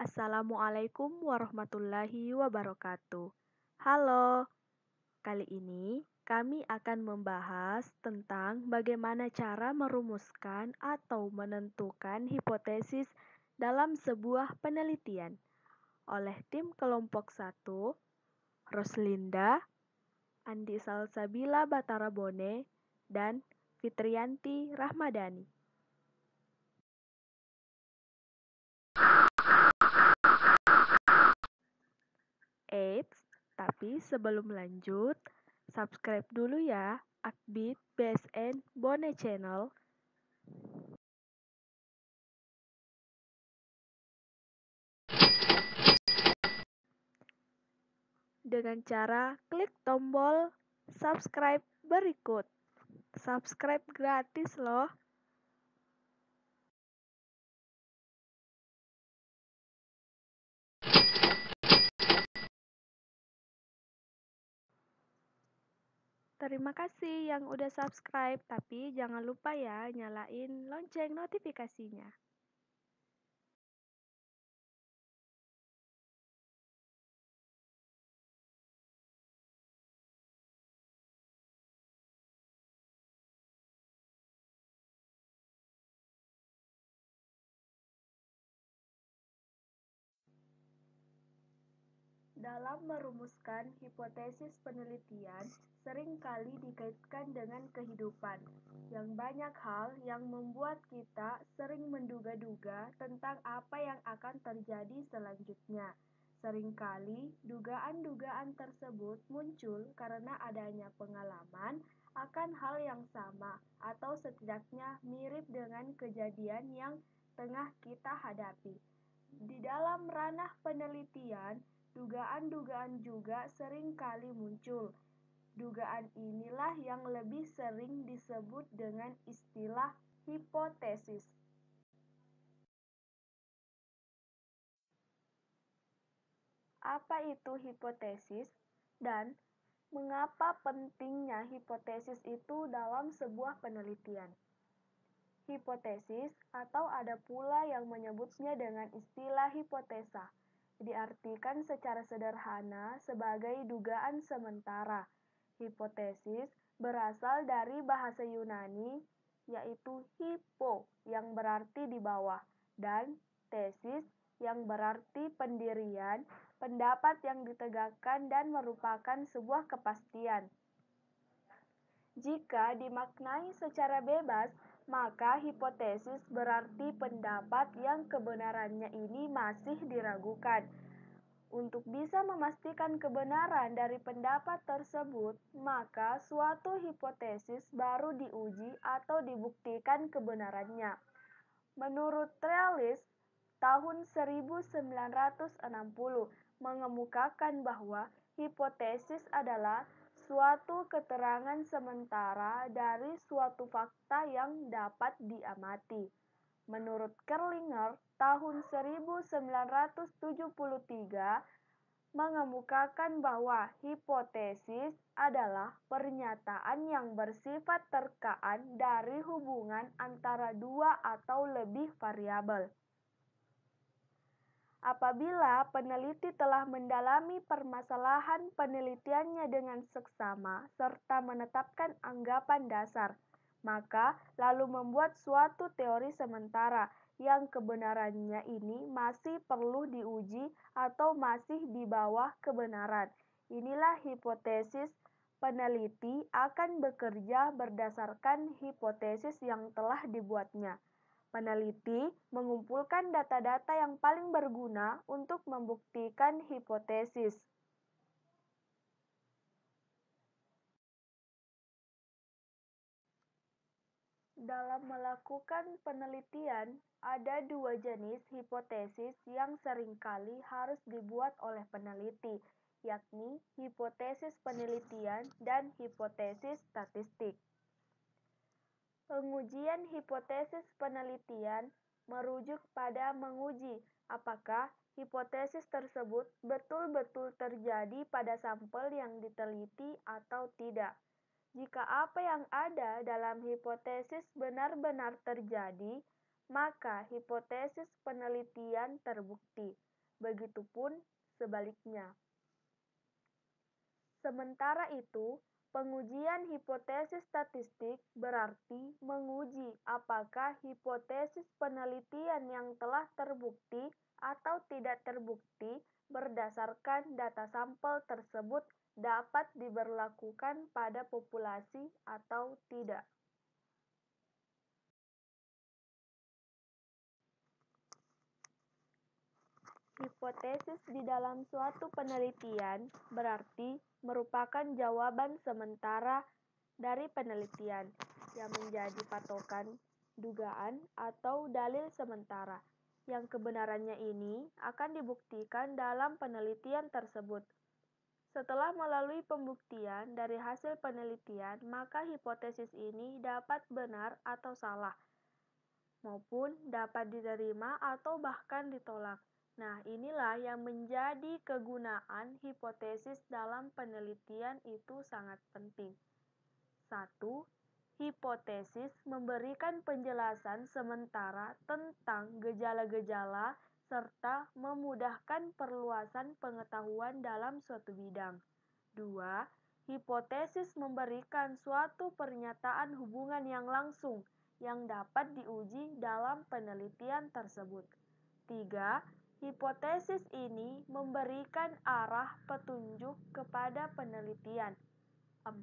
Assalamualaikum warahmatullahi wabarakatuh. Halo, kali ini kami akan membahas tentang bagaimana cara merumuskan atau menentukan hipotesis dalam sebuah penelitian oleh tim kelompok 1, Roslinda, Andi Salsabila Batarabone, dan Fitriyanti Rahmadani. Eits, tapi sebelum lanjut, subscribe dulu ya Akbit BSN Bone Channel. Dengan cara klik tombol subscribe berikut. Subscribe gratis loh. Terima kasih yang udah subscribe, tapi jangan lupa ya nyalain lonceng notifikasinya. Dalam merumuskan hipotesis penelitian, seringkali dikaitkan dengan kehidupan, yang banyak hal yang membuat kita sering menduga-duga tentang apa yang akan terjadi selanjutnya. Seringkali dugaan-dugaan tersebut muncul karena adanya pengalaman akan hal yang sama atau setidaknya mirip dengan kejadian yang tengah kita hadapi. Di dalam ranah penelitian, dugaan-dugaan juga sering kali muncul. Dugaan inilah yang lebih sering disebut dengan istilah hipotesis. Apa itu hipotesis dan mengapa pentingnya hipotesis itu dalam sebuah penelitian? Hipotesis atau ada pula yang menyebutnya dengan istilah hipotesa diartikan secara sederhana sebagai dugaan sementara. Hipotesis berasal dari bahasa Yunani yaitu hypo yang berarti di bawah dan tesis yang berarti pendirian, pendapat yang ditegakkan dan merupakan sebuah kepastian. Jika dimaknai secara bebas, maka hipotesis berarti pendapat yang kebenarannya ini masih diragukan. Untuk bisa memastikan kebenaran dari pendapat tersebut, maka suatu hipotesis baru diuji atau dibuktikan kebenarannya. Menurut Thales, tahun 1960 mengemukakan bahwa hipotesis adalah suatu keterangan sementara dari suatu fakta yang dapat diamati. Menurut Kerlinger, tahun 1973 mengemukakan bahwa hipotesis adalah pernyataan yang bersifat terkaan dari hubungan antara dua atau lebih variabel. Apabila peneliti telah mendalami permasalahan penelitiannya dengan seksama serta menetapkan anggapan dasar, maka lalu membuat suatu teori sementara yang kebenarannya ini masih perlu diuji atau masih di bawah kebenaran. Inilah hipotesis. Peneliti akan bekerja berdasarkan hipotesis yang telah dibuatnya. Peneliti mengumpulkan data-data yang paling berguna untuk membuktikan hipotesis. Dalam melakukan penelitian, ada dua jenis hipotesis yang seringkali harus dibuat oleh peneliti, yakni hipotesis penelitian dan hipotesis statistik. Pengujian hipotesis penelitian merujuk pada menguji apakah hipotesis tersebut betul-betul terjadi pada sampel yang diteliti atau tidak. Jika apa yang ada dalam hipotesis benar-benar terjadi, maka hipotesis penelitian terbukti. begitupun sebaliknya. Sementara itu, pengujian hipotesis statistik berarti menguji apakah hipotesis penelitian yang telah terbukti atau tidak terbukti berdasarkan data sampel tersebut dapat diberlakukan pada populasi atau tidak. Hipotesis di dalam suatu penelitian berarti merupakan jawaban sementara dari penelitian yang menjadi patokan, dugaan, atau dalil sementara, yang kebenarannya ini akan dibuktikan dalam penelitian tersebut. Setelah melalui pembuktian dari hasil penelitian, maka hipotesis ini dapat benar atau salah, maupun dapat diterima atau bahkan ditolak. Nah, inilah yang menjadi kegunaan hipotesis dalam penelitian itu sangat penting. 1. Hipotesis memberikan penjelasan sementara tentang gejala-gejala serta memudahkan perluasan pengetahuan dalam suatu bidang. 2. Hipotesis memberikan suatu pernyataan hubungan yang langsung yang dapat diuji dalam penelitian tersebut. 3. Hipotesis ini memberikan arah petunjuk kepada penelitian. 4.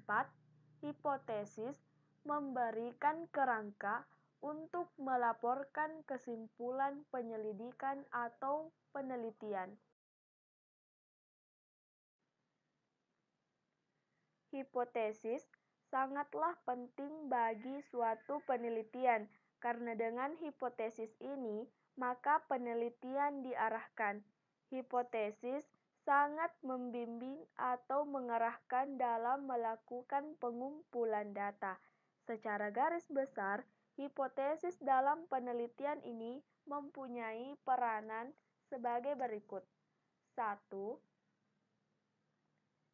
Hipotesis memberikan kerangka untuk melaporkan kesimpulan penyelidikan atau penelitian. Hipotesis sangatlah penting bagi suatu penelitian, karena dengan hipotesis ini maka penelitian diarahkan. Hipotesis sangat membimbing atau mengarahkan dalam melakukan pengumpulan data. Secara garis besar, hipotesis dalam penelitian ini mempunyai peranan sebagai berikut. 1.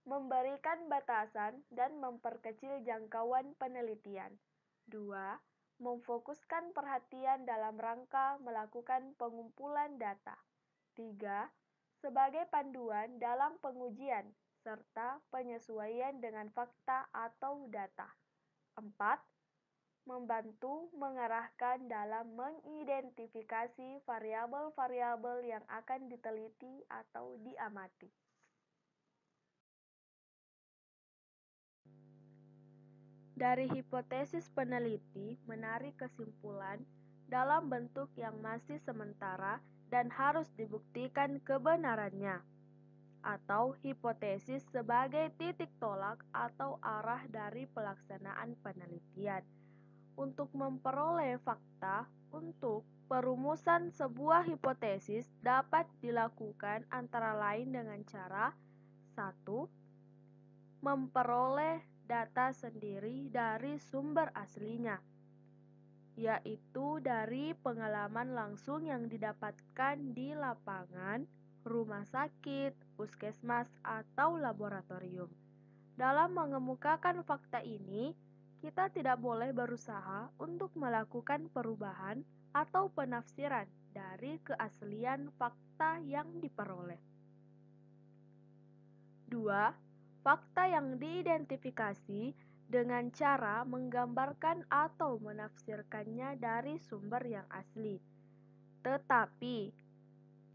Memberikan batasan dan memperkecil jangkauan penelitian. 2. Memfokuskan perhatian dalam rangka melakukan pengumpulan data. 3. Sebagai panduan dalam pengujian serta penyesuaian dengan fakta atau data. 4. Membantu mengarahkan dalam mengidentifikasi variabel-variabel yang akan diteliti atau diamati. Dari hipotesis peneliti menarik kesimpulan dalam bentuk yang masih sementara dan harus dibuktikan kebenarannya, atau hipotesis sebagai titik tolak atau arah dari pelaksanaan penelitian. Untuk memperoleh fakta untuk perumusan sebuah hipotesis dapat dilakukan antara lain dengan cara 1. Memperoleh data sendiri dari sumber aslinya, yaitu dari pengalaman langsung yang didapatkan di lapangan, rumah sakit, puskesmas, atau laboratorium. Dalam mengemukakan fakta ini, kita tidak boleh berusaha untuk melakukan perubahan atau penafsiran dari keaslian fakta yang diperoleh. 2. Fakta yang diidentifikasi dengan cara menggambarkan atau menafsirkannya dari sumber yang asli, tetapi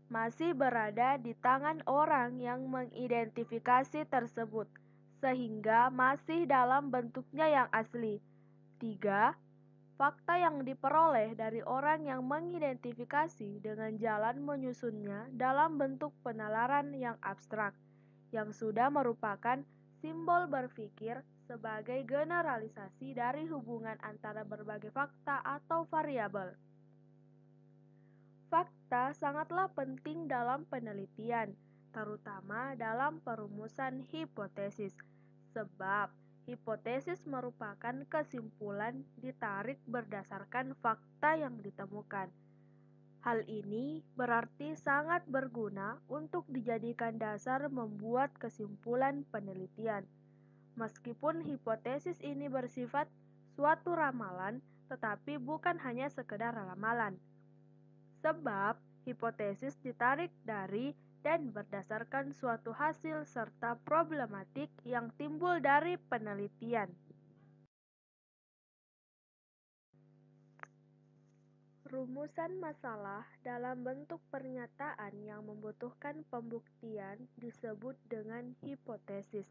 masih berada di tangan orang yang mengidentifikasi tersebut, sehingga masih dalam bentuknya yang asli. 3. Fakta yang diperoleh dari orang yang mengidentifikasi dengan jalan menyusunnya dalam bentuk penalaran yang abstrak, yang sudah merupakan simbol berpikir sebagai generalisasi dari hubungan antara berbagai fakta atau variabel. Fakta sangatlah penting dalam penelitian, terutama dalam perumusan hipotesis, sebab hipotesis merupakan kesimpulan ditarik berdasarkan fakta yang ditemukan. Hal ini berarti sangat berguna untuk dijadikan dasar membuat kesimpulan penelitian. Meskipun hipotesis ini bersifat suatu ramalan, tetapi bukan hanya sekedar ramalan. Sebab Hipotesis ditarik dari dan berdasarkan suatu hasil serta problematik yang timbul dari penelitian. Rumusan masalah dalam bentuk pernyataan yang membutuhkan pembuktian disebut dengan hipotesis.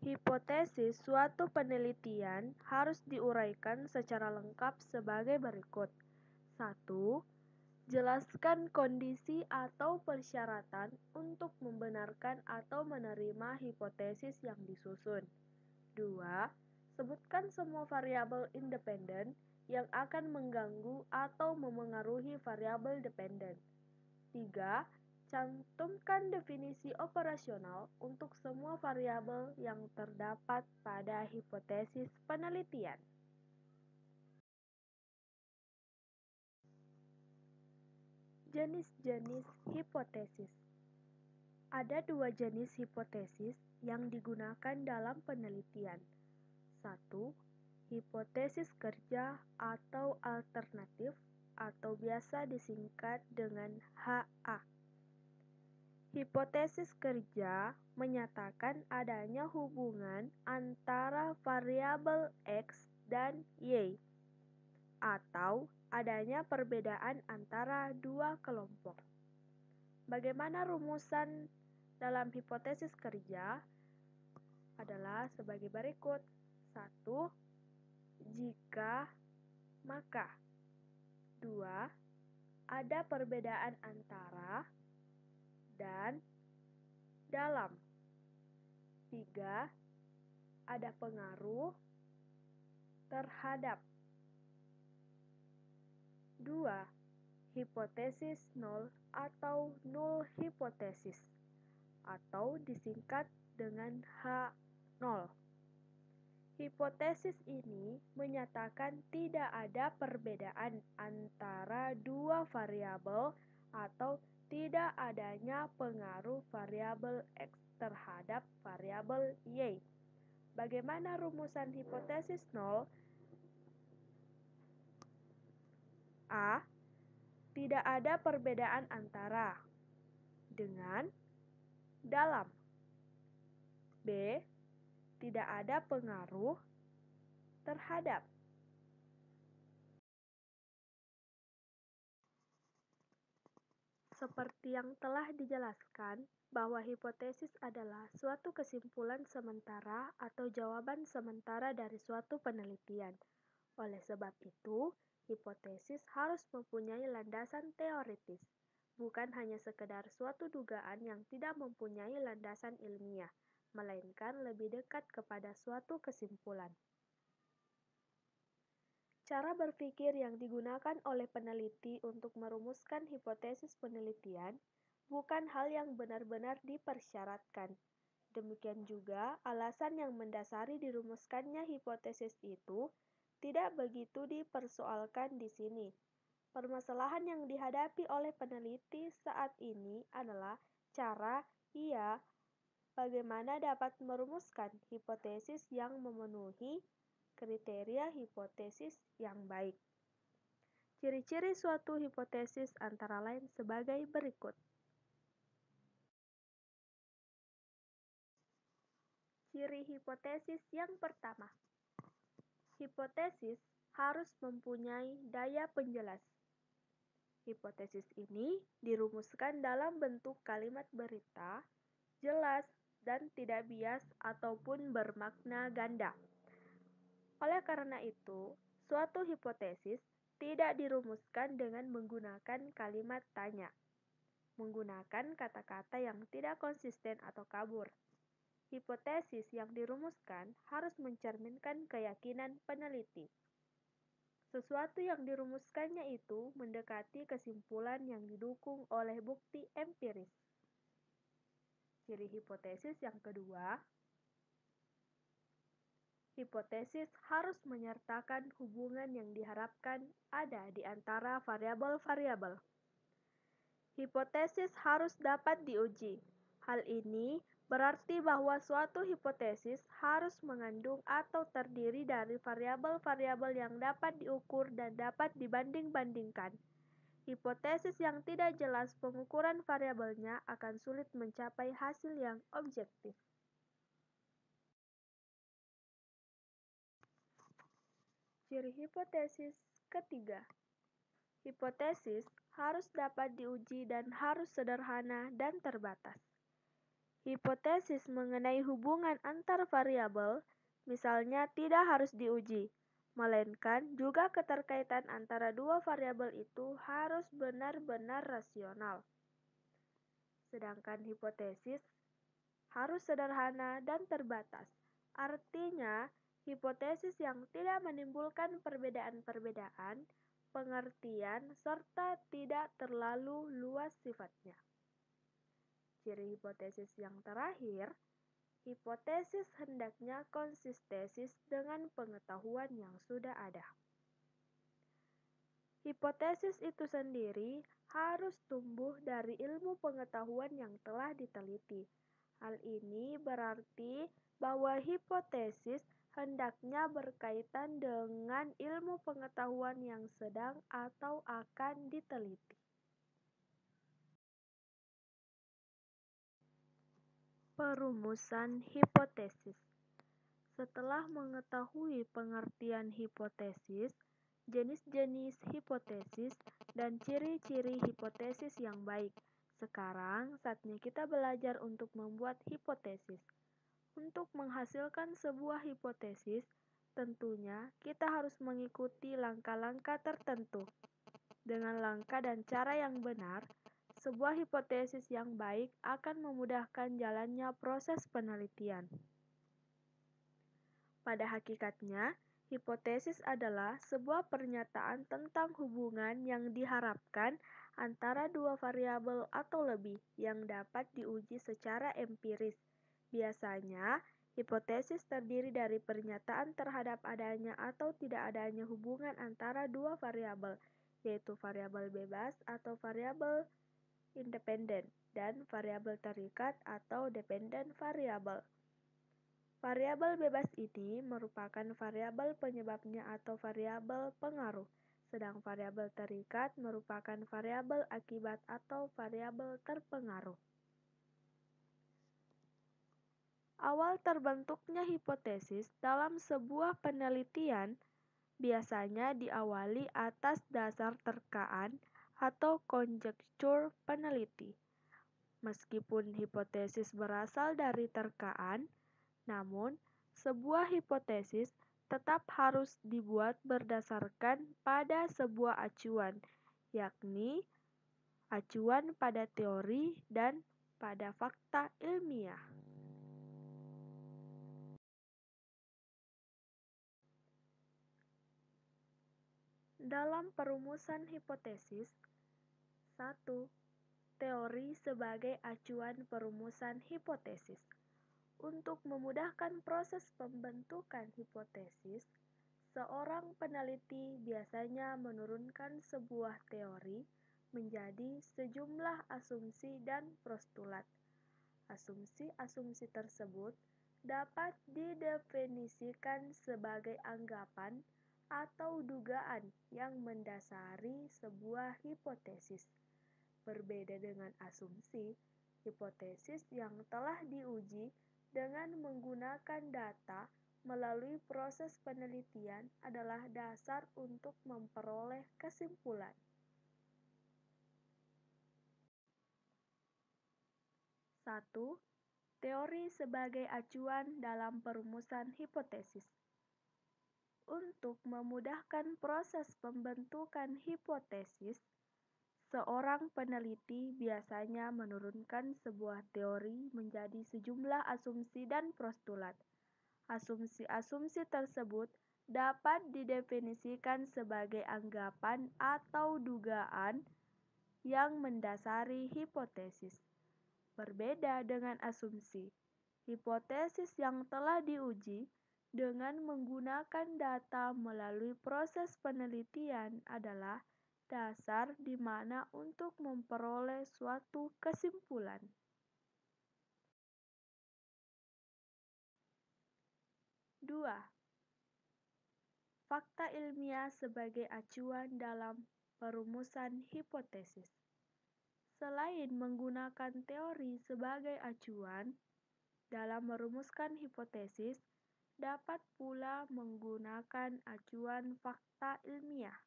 Hipotesis suatu penelitian harus diuraikan secara lengkap sebagai berikut. 1. Jelaskan kondisi atau persyaratan untuk membenarkan atau menerima hipotesis yang disusun. 2. Sebutkan semua variabel independen yang akan mengganggu atau memengaruhi variabel dependen. 3. Cantumkan definisi operasional untuk semua variabel yang terdapat pada hipotesis penelitian. Jenis-jenis hipotesis. Ada dua jenis hipotesis yang digunakan dalam penelitian. 1. Hipotesis kerja atau alternatif atau biasa disingkat dengan HA. Hipotesis kerja menyatakan adanya hubungan antara variabel X dan Y atau adanya perbedaan antara dua kelompok. Bagaimana rumusan dalam hipotesis kerja? Adalah sebagai berikut. 1. Jika, maka. 2. Ada perbedaan antara dan dalam. 3. Ada pengaruh terhadap. 2. Hipotesis nol atau null hipotesis atau disingkat dengan H0. Hipotesis ini menyatakan tidak ada perbedaan antara dua variabel atau tidak adanya pengaruh variabel X terhadap variabel Y. Bagaimana rumusan hipotesis nol? A. Tidak ada perbedaan antara dengan dalam. B. Tidak ada pengaruh terhadap. Seperti yang telah dijelaskan, bahwa hipotesis adalah suatu kesimpulan sementara atau jawaban sementara dari suatu penelitian. Oleh sebab itu, hipotesis harus mempunyai landasan teoritis, bukan hanya sekedar suatu dugaan yang tidak mempunyai landasan ilmiah, melainkan lebih dekat kepada suatu kesimpulan. Cara berpikir yang digunakan oleh peneliti untuk merumuskan hipotesis penelitian bukan hal yang benar-benar dipersyaratkan. Demikian juga, alasan yang mendasari dirumuskannya hipotesis itu tidak begitu dipersoalkan di sini. Permasalahan yang dihadapi oleh peneliti saat ini adalah cara ia bagaimana dapat merumuskan hipotesis yang memenuhi kriteria hipotesis yang baik. Ciri-ciri suatu hipotesis antara lain sebagai berikut. Ciri hipotesis yang pertama. Hipotesis harus mempunyai daya penjelas. Hipotesis ini dirumuskan dalam bentuk kalimat berita, jelas, dan tidak bias ataupun bermakna ganda. Oleh karena itu, suatu hipotesis tidak dirumuskan dengan menggunakan kalimat tanya, menggunakan kata-kata yang tidak konsisten atau kabur. Hipotesis yang dirumuskan harus mencerminkan keyakinan peneliti. Sesuatu yang dirumuskannya itu mendekati kesimpulan yang didukung oleh bukti empiris. Ciri hipotesis yang kedua, hipotesis harus menyertakan hubungan yang diharapkan ada di antara variabel-variabel. Hipotesis harus dapat diuji. Hal ini berarti bahwa suatu hipotesis harus mengandung atau terdiri dari variabel-variabel yang dapat diukur dan dapat dibanding-bandingkan. Hipotesis yang tidak jelas pengukuran variabelnya akan sulit mencapai hasil yang objektif. Ciri hipotesis ketiga. Hipotesis harus dapat diuji dan harus sederhana dan terbatas. Hipotesis mengenai hubungan antar variabel, misalnya, tidak harus diuji, melainkan juga keterkaitan antara dua variabel itu harus benar-benar rasional. Sedangkan hipotesis harus sederhana dan terbatas. Artinya, hipotesis yang tidak menimbulkan perbedaan-perbedaan pengertian serta tidak terlalu luas sifatnya. Ciri hipotesis yang terakhir, hipotesis hendaknya konsistesis dengan pengetahuan yang sudah ada. Hipotesis itu sendiri harus tumbuh dari ilmu pengetahuan yang telah diteliti. Hal ini berarti bahwa hipotesis hendaknya berkaitan dengan ilmu pengetahuan yang sedang atau akan diteliti. Perumusan hipotesis. Setelah mengetahui pengertian hipotesis, jenis-jenis hipotesis, dan ciri-ciri hipotesis yang baik, sekarang saatnya kita belajar untuk membuat hipotesis. Untuk menghasilkan sebuah hipotesis, tentunya kita harus mengikuti langkah-langkah tertentu. Dengan langkah dan cara yang benar, sebuah hipotesis yang baik akan memudahkan jalannya proses penelitian. Pada hakikatnya, hipotesis adalah sebuah pernyataan tentang hubungan yang diharapkan antara dua variabel atau lebih yang dapat diuji secara empiris. Biasanya, hipotesis terdiri dari pernyataan terhadap adanya atau tidak adanya hubungan antara dua variabel, yaitu variabel bebas atau variabel independen, dan variabel terikat atau dependent variable. Variabel bebas ini merupakan variabel penyebabnya atau variabel pengaruh, sedang variabel terikat merupakan variabel akibat atau variabel terpengaruh. Awal terbentuknya hipotesis dalam sebuah penelitian biasanya diawali atas dasar terkaan atau konjektur peneliti. Meskipun hipotesis berasal dari terkaan, namun sebuah hipotesis tetap harus dibuat berdasarkan pada sebuah acuan, yakni acuan pada teori dan pada fakta ilmiah. Dalam perumusan hipotesis, 1. Teori sebagai acuan perumusan hipotesis. Untuk memudahkan proses pembentukan hipotesis, seorang peneliti biasanya menurunkan sebuah teori menjadi sejumlah asumsi dan postulat. Asumsi-asumsi tersebut dapat didefinisikan sebagai anggapan atau dugaan yang mendasari sebuah hipotesis. Berbeda dengan asumsi, hipotesis yang telah diuji dengan menggunakan data melalui proses penelitian adalah dasar untuk memperoleh kesimpulan. 1. Teori sebagai acuan dalam perumusan hipotesis. Untuk memudahkan proses pembentukan hipotesis, seorang peneliti biasanya menurunkan sebuah teori menjadi sejumlah asumsi dan postulat. Asumsi-asumsi tersebut dapat didefinisikan sebagai anggapan atau dugaan yang mendasari hipotesis. Berbeda dengan asumsi, hipotesis yang telah diuji dengan menggunakan data melalui proses penelitian adalah dasar di mana untuk memperoleh suatu kesimpulan. 2. Fakta ilmiah sebagai acuan dalam perumusan hipotesis. Selain menggunakan teori sebagai acuan dalam merumuskan hipotesis, dapat pula menggunakan acuan fakta ilmiah.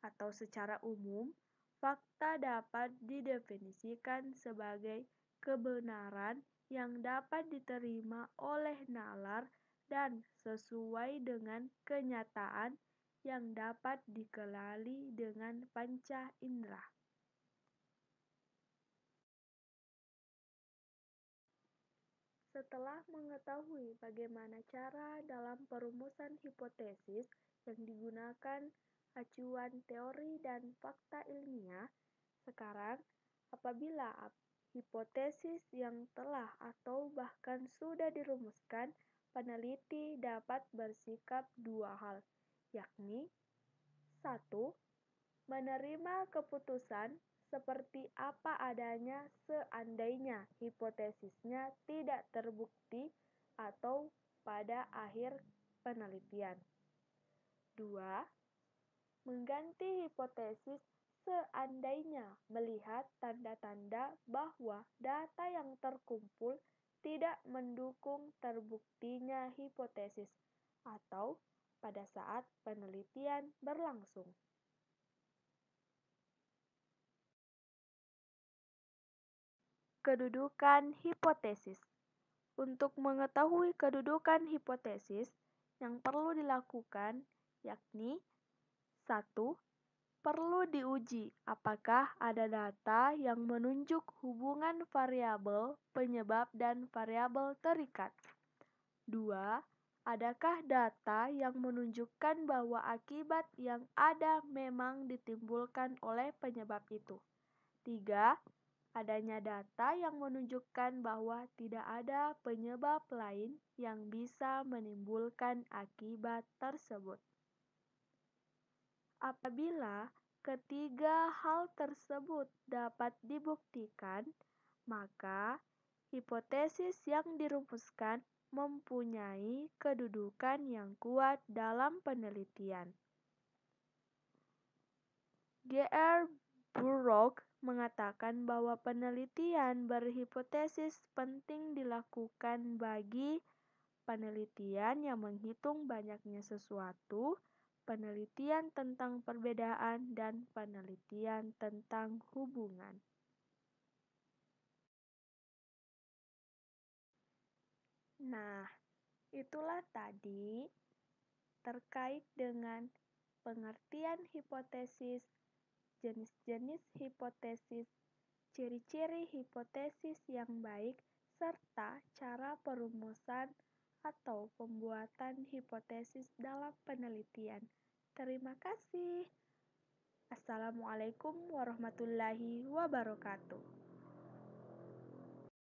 Atau secara umum, fakta dapat didefinisikan sebagai kebenaran yang dapat diterima oleh nalar dan sesuai dengan kenyataan yang dapat dikenali dengan panca indera. Setelah mengetahui bagaimana cara dalam perumusan hipotesis yang digunakan acuan teori dan fakta ilmiah, sekarang apabila hipotesis yang telah atau bahkan sudah dirumuskan, peneliti dapat bersikap dua hal, yakni 1. Menerima keputusan seperti apa adanya seandainya hipotesisnya tidak terbukti atau pada akhir penelitian. 2. Mengganti hipotesis seandainya melihat tanda-tanda bahwa data yang terkumpul tidak mendukung terbuktinya hipotesis atau pada saat penelitian berlangsung. Kedudukan hipotesis. Untuk mengetahui kedudukan hipotesis, yang perlu dilakukan yakni 1. Perlu diuji apakah ada data yang menunjuk hubungan variabel penyebab dan variabel terikat. 2. Adakah data yang menunjukkan bahwa akibat yang ada memang ditimbulkan oleh penyebab itu. 3. Adanya data yang menunjukkan bahwa tidak ada penyebab lain yang bisa menimbulkan akibat tersebut. Apabila ketiga hal tersebut dapat dibuktikan, maka hipotesis yang dirumuskan mempunyai kedudukan yang kuat dalam penelitian. G.R. Burroughs mengatakan bahwa penelitian berhipotesis penting dilakukan bagi penelitian yang menghitung banyaknya sesuatu, penelitian tentang perbedaan, dan penelitian tentang hubungan. Nah, itulah tadi terkait dengan pengertian hipotesis, jenis-jenis hipotesis, ciri-ciri hipotesis yang baik, serta cara perumusan atau pembuatan hipotesis dalam penelitian. Terima kasih. Assalamualaikum warahmatullahi wabarakatuh.